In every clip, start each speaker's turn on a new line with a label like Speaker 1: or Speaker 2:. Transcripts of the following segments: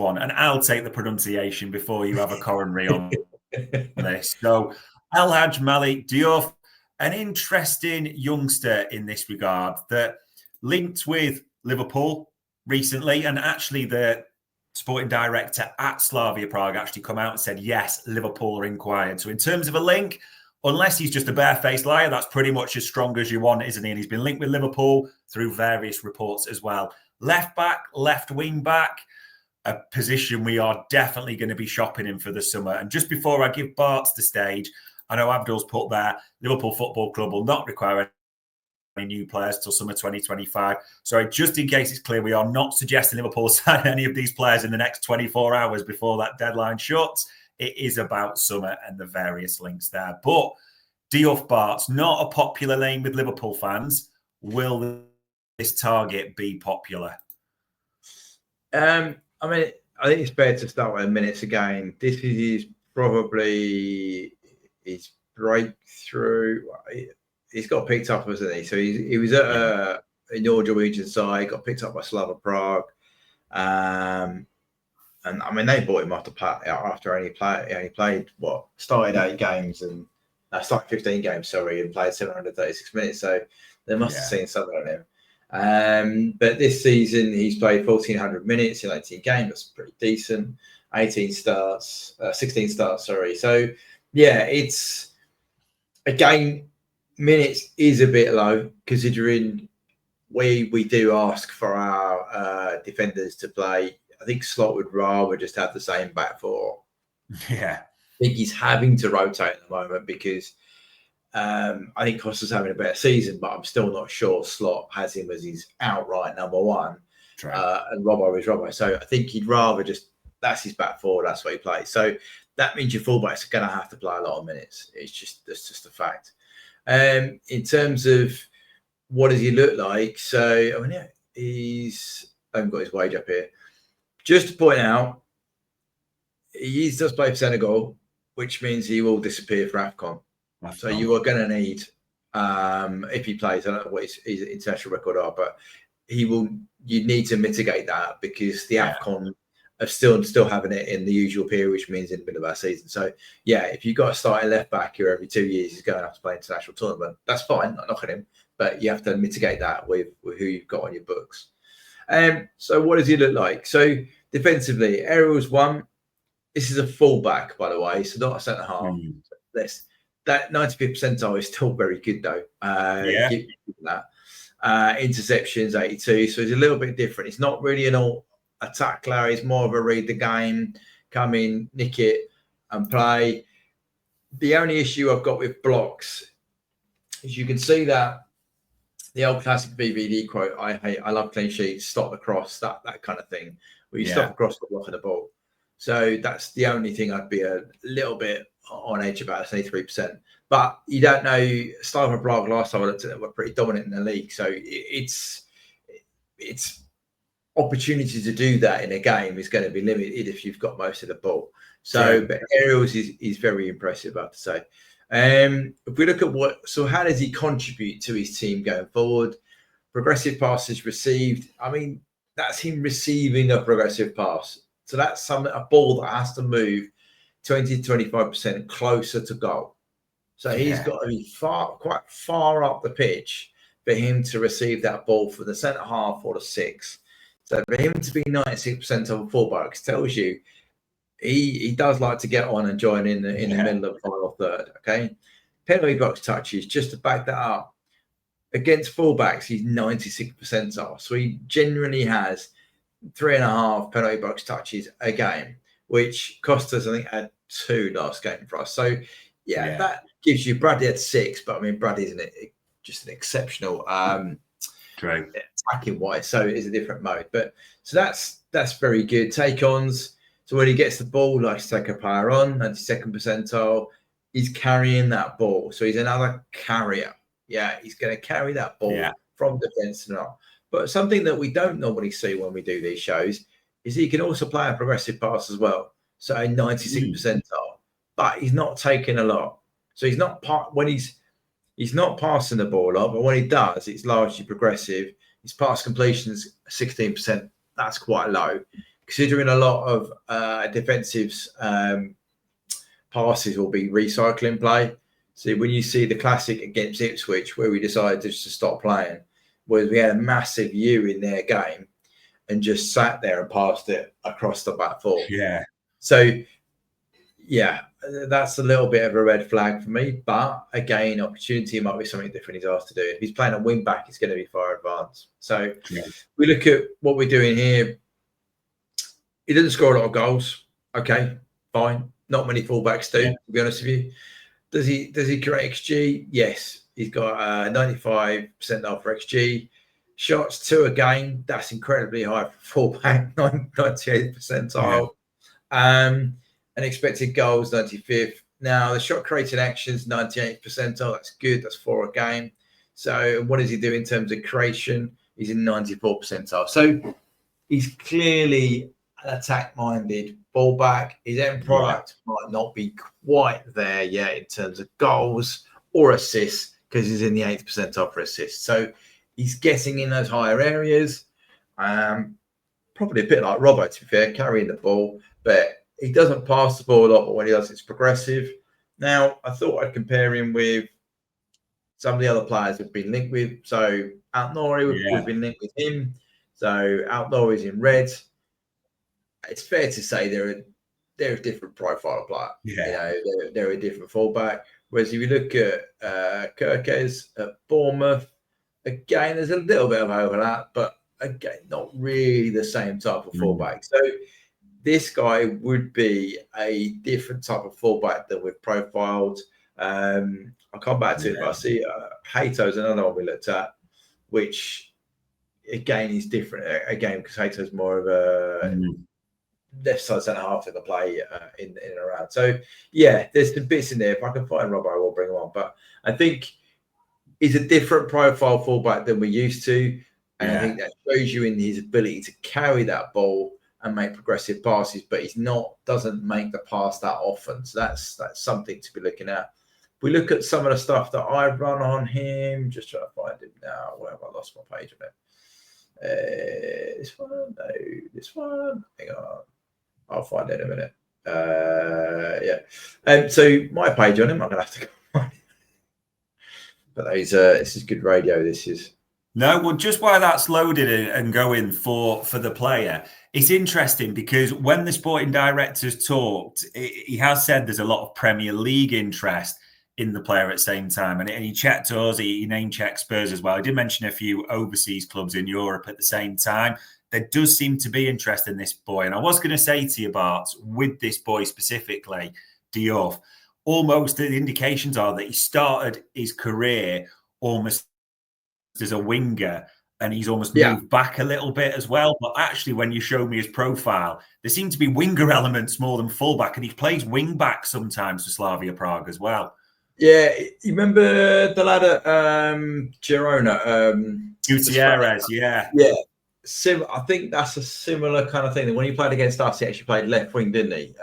Speaker 1: one, and I'll take the pronunciation before you have a coronary on this. So, Hadji Malick Diouf, an interesting youngster in this regard that linked with Liverpool recently, and actually the sporting director at Slavia Prague actually come out and said, yes, Liverpool are inquired. So in terms of a link, unless he's just a barefaced liar, that's pretty much as strong as you want, isn't he? And he's been linked with Liverpool through various reports as well. Left back, left wing back, a position we are definitely going to be shopping in for the summer. And just before I give Barts the stage, I know Abdul's put there, Liverpool Football Club will not require any new players till summer 2025. So just in case it's clear, we are not suggesting Liverpool sign any of these players in the next 24 hours before that deadline shuts. It is about summer and the various links there. But Diouf, Barts, not a popular name with Liverpool fans. Will this target be popular?
Speaker 2: I mean, I think it's fair to start with minutes again. This is probably his breakthrough. He's got picked up, hasn't he? So he was at a Norwegian side, got picked up by Slavia Prague. And I mean, they bought him after only played started 8 games and started 15 games, sorry, and played 736 minutes. So they must have seen something on him. But this season, he's played 1,400 minutes in 18 games. That's pretty decent. 16 starts, sorry. So yeah, it's again, minutes is a bit low considering we do ask for our defenders to play. I think Slot would rather just have the same back four.
Speaker 1: Yeah.
Speaker 2: I think he's having to rotate at the moment because I think Costa's having a better season, but I'm still not sure Slot has him as his outright number one. And Robbo is Robbo. So I think he'd rather that's his back four, that's what he plays. So that means your fullbacks are going to have to play a lot of minutes. That's just a fact. In terms of what does he look like? So, I mean, I haven't got his wage up here. Just to point out, he does play for Senegal, which means he will disappear for AFCON. So you are going to need, if he plays, I don't know what his international record are, but you need to mitigate that because the AFCON are still having it in the usual period, which means in the middle of our season. So, yeah, if you've got a starting left back here every 2 years, he's going to have to play international tournament. That's fine, not knocking him, but you have to mitigate that with who you've got on your books. So what does he look like? So defensively, Ariel's one. This is a fullback, by the way, so not a centre half. That 95th percentile is still very good, though. Interceptions 82, so it's a little bit different. It's not really an all tackler. It's more of a read the game, come in, nick it, and play. The only issue I've got with blocks is you can see that the old classic BVD quote, I love clean sheets, stop the cross, that kind of thing, where you stop across the block of the ball. So that's the only thing I'd be a little bit on edge about. It's 83%. But you don't know, Slavia Prague last time I looked at it were pretty dominant in the league. So it's opportunity to do that in a game is going to be limited if you've got most of the ball. So, but Ariel's is very impressive, I have to say. If we look at how does he contribute to his team going forward? Progressive passes received. I mean, that's him receiving a progressive pass. So that's a ball that has to move 20 to 25% closer to goal. So he's got to be quite far up the pitch for him to receive that ball from the centre half or the 6. So for him to be 96% of a fullback tells you he does like to get on and join in the middle of the final third. Okay, penalty box touches, just to back that up. Against fullbacks, he's 96th percentile. So he generally has 3.5 penalty box touches a game, which cost us, I think, had 2 last game for us. So that gives you. Bradley had 6, but I mean, Bradley's just an exceptional attacking wise. So it's a different mode. But so that's very good. Take-ons. So when he gets the ball, likes to take a player on, 92nd percentile, he's carrying that ball. So he's another carrier. Yeah, he's going to carry that ball from defence to not. But something that we don't normally see when we do these shows is he can also play a progressive pass as well. So 96th percentile, but he's not taking a lot. So he's not he's not passing the ball a lot, but when he does, it's largely progressive. His pass completion is 16%. That's quite low considering a lot of defensives passes will be recycling play. So when you see the classic against Ipswich, where we decided just to stop playing, whereas we had a massive U in their game and just sat there and passed it across the back four.
Speaker 1: Yeah.
Speaker 2: So, yeah, that's a little bit of a red flag for me. But again, opportunity might be something different he's asked to do. If he's playing a wing back, it's going to be far advanced. So we look at what we're doing here. He doesn't score a lot of goals. Okay, fine. Not many fullbacks do, to be honest with you. Does he create XG? Yes. He's got 95% for XG. Shots 2 a game. That's incredibly high for fullback, 98th percentile. And expected goals, 95th. Now, the shot created actions, 98th percentile. That's good. That's 4 a game. So what does he do in terms of creation? He's in 94th percentile. So he's clearly an attack-minded fullback. His end product might not be quite there yet in terms of goals or assists, because he's in the 8th percentile for assists. So he's getting in those higher areas. Probably a bit like Robbo, to be fair, carrying the ball, but he doesn't pass the ball a lot, but when he does, it's progressive. Now, I thought I'd compare him with some of the other players we've been linked with. So Altnori, we've been linked with him. So Altnori is in red. It's fair to say they're a different profile player. Yeah. You know, they're a different fullback. Whereas if you look at Kirkes at Bournemouth, again, there's a little bit of overlap, but again, not really the same type of fullback. So this guy would be a different type of fullback than we've profiled. I'll come back to it, but I see Hato's another one we looked at, which again is different. Again, because Hato's more of a left side centre half in the play in and around. So yeah, there's some bits in there. If I can find Robbo, I will bring him on. But I think he's a different profile fullback than we're used to. And I think that shows you in his ability to carry that ball and make progressive passes, but doesn't make the pass that often. So that's something to be looking at. We look at some of the stuff that I've run on him. Just trying to find him now. Where have I lost my page on it? This one? No, this one. Hang on. I'll find it in a minute. So my page on him, I'm going to have to go find it. But this is good radio, this is.
Speaker 1: No, well, just while that's loaded and going for the player, it's interesting because when the sporting director's talked, he has said there's a lot of Premier League interest in the player at the same time. And he checked us, he name-checked Spurs as well. He did mention a few overseas clubs in Europe at the same time. There does seem to be interest in this boy. And I was going to say to you, Barts, with this boy specifically, Diouf, almost the indications are that he started his career almost as a winger and he's almost moved back a little bit as well. But actually, when you show me his profile, there seem to be winger elements more than fullback. And he plays wing back sometimes for Slavia Prague as well.
Speaker 2: Yeah, you remember the lad at Girona?
Speaker 1: Gutierrez, yeah.
Speaker 2: I think that's a similar kind of thing. When he played against us, he actually played left wing, didn't he?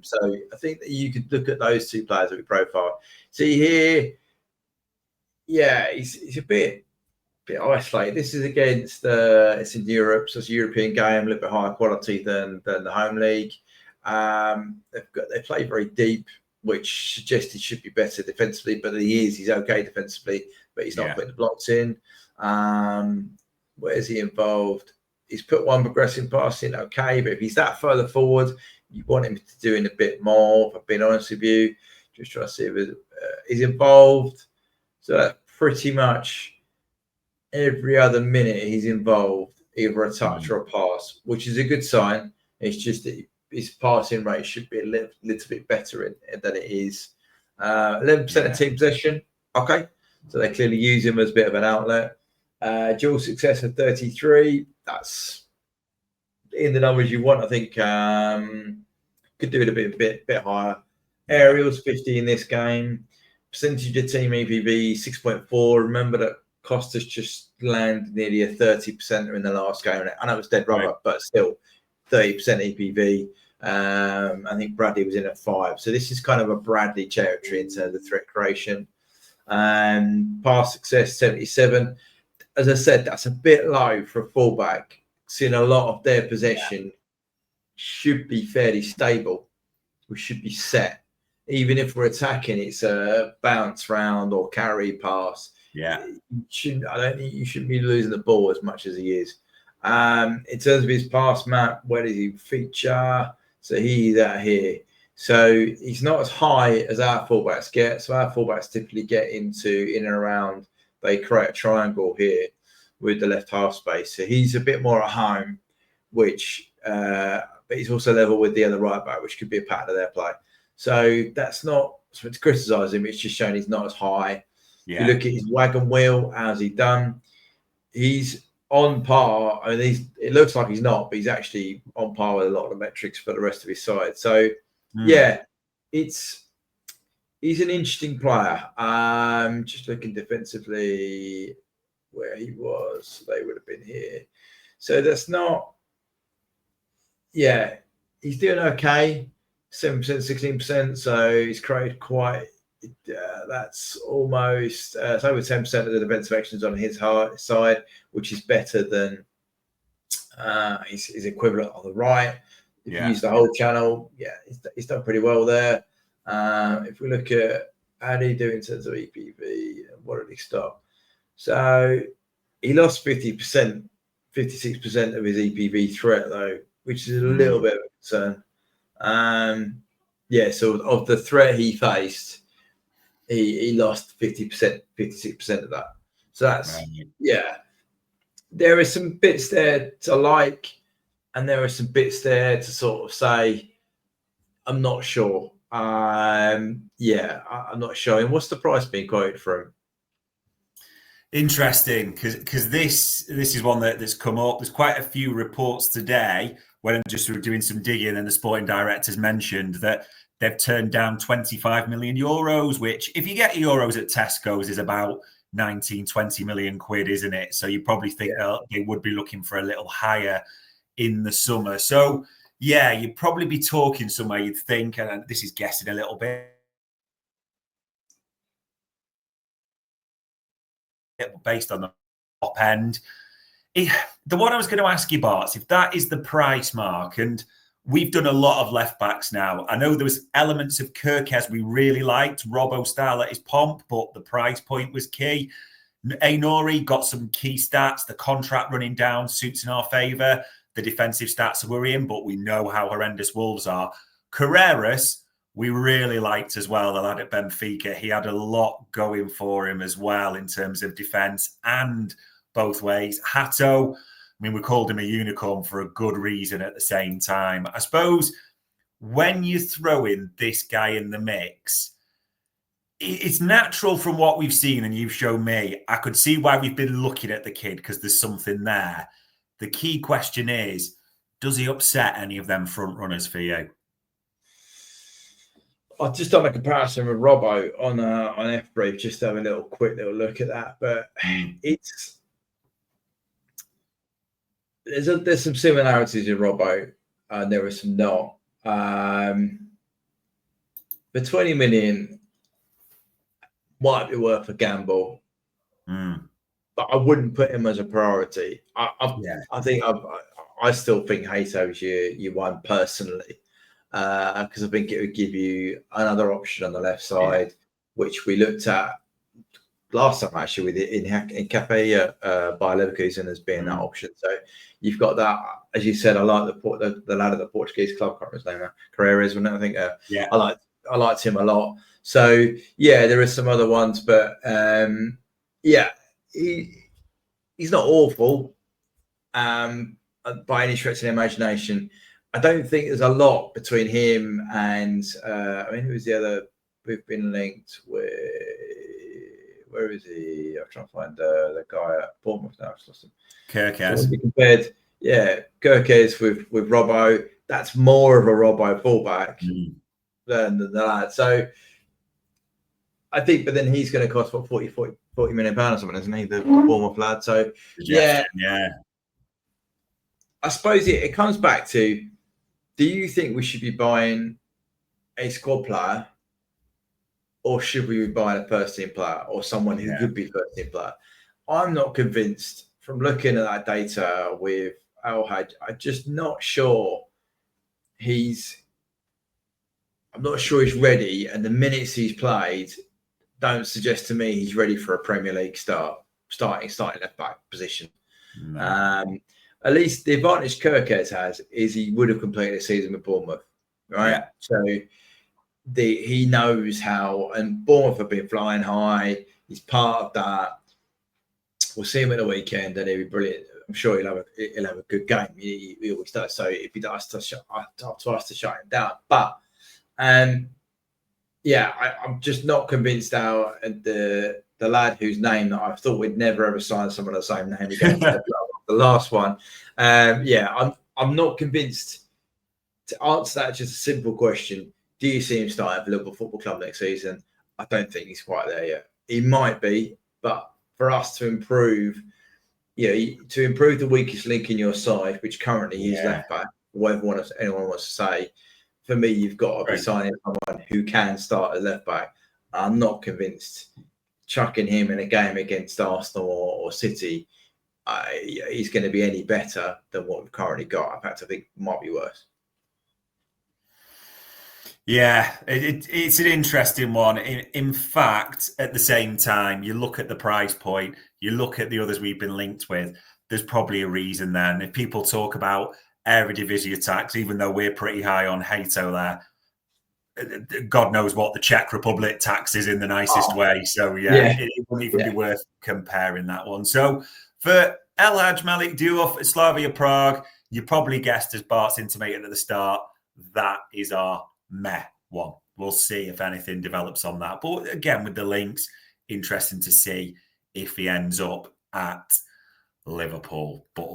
Speaker 2: So I think that you could look at those two players that we profile. See here, he's a bit isolated. This is against it's in Europe, so it's a European game, a little bit higher quality than the home league. They play very deep, which suggests he should be better defensively, but he's okay defensively, but he's not putting the blocks in. Where's he involved? He's put one progressive pass in, okay, but if he's that further forward, you want him to do a bit more, if I've been honest with you. Just trying to see if he's involved. So that's pretty much every other minute he's involved, either a touch or a pass, which is a good sign. It's just that his passing rate should be a little bit better than it is. 11% of team possession, okay. So they clearly use him as a bit of an outlet. Dual success of 33. That's in the numbers you want. I think could do it a bit higher. Aerials 50 in this game. Percentage of team EPV 6.4. Remember that Costas just landed nearly a 30% in the last game. I know it was dead rubber, but still 30% EPV. I think Bradley was in at 5. So this is kind of a Bradley territory in terms of threat creation. Pass success 77. As I said, that's a bit low for a fullback. Seeing a lot of their possession should be fairly stable. We should be set. Even if we're attacking, it's a bounce round or carry pass.
Speaker 1: Yeah.
Speaker 2: I don't think you shouldn't be losing the ball as much as he is. In terms of his pass map, where does he feature? So he's out here. So he's not as high as our fullbacks get. So our fullbacks typically get in and around. They create a triangle here with the left half space. So he's a bit more at home, which, but he's also level with the other right back, which could be a pattern of their play. So that's not so to criticise him. It's just showing he's not as high. Yeah. If you look at his wagon wheel, how's he done? He's on par. I mean, it looks like he's not, but he's actually on par with a lot of the metrics for the rest of his side. So, yeah, he's an interesting player. Just looking defensively where he was, they would have been here. So that's not, yeah, he's doing okay. 7%, 16%. So he's created quite, that's almost, it's over 10% of the defensive actions on his side, which is better than his equivalent on the right. If you use the whole channel, he's done pretty well there. If we look at how did he do in terms of EPV, what did he stop? So he lost 50%, 56% of his EPV threat though, which is a little bit of a concern. So of the threat he faced, he lost 50%, 56% of that. So that's there are some bits there to like, and there are some bits there to sort of say, I'm not sure. I'm not sure. And what's the price being quoted for him?
Speaker 1: Interesting, because this is one that's come up. There's quite a few reports today when I'm just sort of doing some digging, and the sporting directors mentioned that they've turned down 25 million euros, which if you get euros at Tesco's is about 19, 20 million quid, isn't it? So you probably think they would be looking for a little higher in the summer. So yeah, you'd probably be talking somewhere you'd think, and this is guessing a little bit, based on the top end. The one I was going to ask you, Barts, if that is the price mark, and we've done a lot of left backs now. I know there was elements of Kirkes we really liked, Robbo style at his pomp, but the price point was key. Ainori got some key stats. The contract running down suits in our favour. The defensive stats are worrying, but we know how horrendous Wolves are. Carreras, we really liked as well, the lad at Benfica. He had a lot going for him as well in terms of defence and both ways. Hato, I mean, we called him a unicorn for a good reason at the same time. I suppose when you throw in this guy in the mix, it's natural from what we've seen, and you've shown me. I could see why we've been looking at the kid because there's something there. The key question is, does he upset any of them front runners for you?
Speaker 2: I've just done a comparison with Robbo on F-Brief, just to have a quick little look at that. But there's some similarities in Robbo, and there are some not. For 20 million, might be worth a gamble, but I wouldn't put him as a priority. I still think Hato's your one personally, because I think it would give you another option on the left side, which we looked at last time actually with it in Cafe by Leverkusen as being that option. So you've got that, as you said. I like the lad at the Portuguese club. I can't remember his name now. Carreras, wasn't it? I think. I liked him a lot. So yeah, there are some other ones, but he's not awful by any stretch of the imagination. I don't think there's a lot between him and who was the other we've been linked with? Where is he? I'm trying to find the guy at Bournemouth now. I've lost him.
Speaker 1: Kirkes.
Speaker 2: So compared, Kirkes with Robbo. That's more of a Robbo fullback than the lad. So I think, but then he's going to cost 40 million pounds or something, isn't he? The Bournemouth lad. So yeah. I suppose it comes back to: do you think we should be buying a squad player, or should we be buying a first team player, or someone who could be first team player? I'm not convinced from looking at that data with Al Hadj. I'm just not sure I'm not sure he's ready, and the minutes he's played don't suggest to me he's ready for a Premier League starting left back position. No. At least the advantage Kirkes has is he would have completed a season with Bournemouth, right? Yeah. So he knows how, and Bournemouth have been flying high. He's part of that. We'll see him at the weekend, and he'll be brilliant. I'm sure he'll have a good game. He always does. So if he does to shut him down, but I'm just not convinced how the lad whose name that I thought we'd never ever sign someone of the same name again. The last one. I'm not convinced. To answer that, just a simple question: do you see him starting for Liverpool Football Club next season? I don't think he's quite there yet. He might be, but for us to improve, to improve the weakest link in your side, which currently is left back, whatever anyone wants to say, for me, you've got to be signing someone who can start at left back. I'm not convinced chucking him in a game against Arsenal or City, he's going to be any better than what we've currently got. In fact, I think it might be worse.
Speaker 1: Yeah, it's an interesting one. In fact, at the same time, you look at the price point, you look at the others we've been linked with, there's probably a reason then. If people talk about Eredivisie attacks, even though we're pretty high on Hato there, God knows what the Czech Republic tax is in the nicest way. So, it wouldn't even be worth comparing that one. So, for Hadji Malick Diouf at Slavia Prague, you probably guessed, as Barts intimated at the start, that is our meh one. We'll see if anything develops on that. But again, with the links, interesting to see if he ends up at Liverpool. But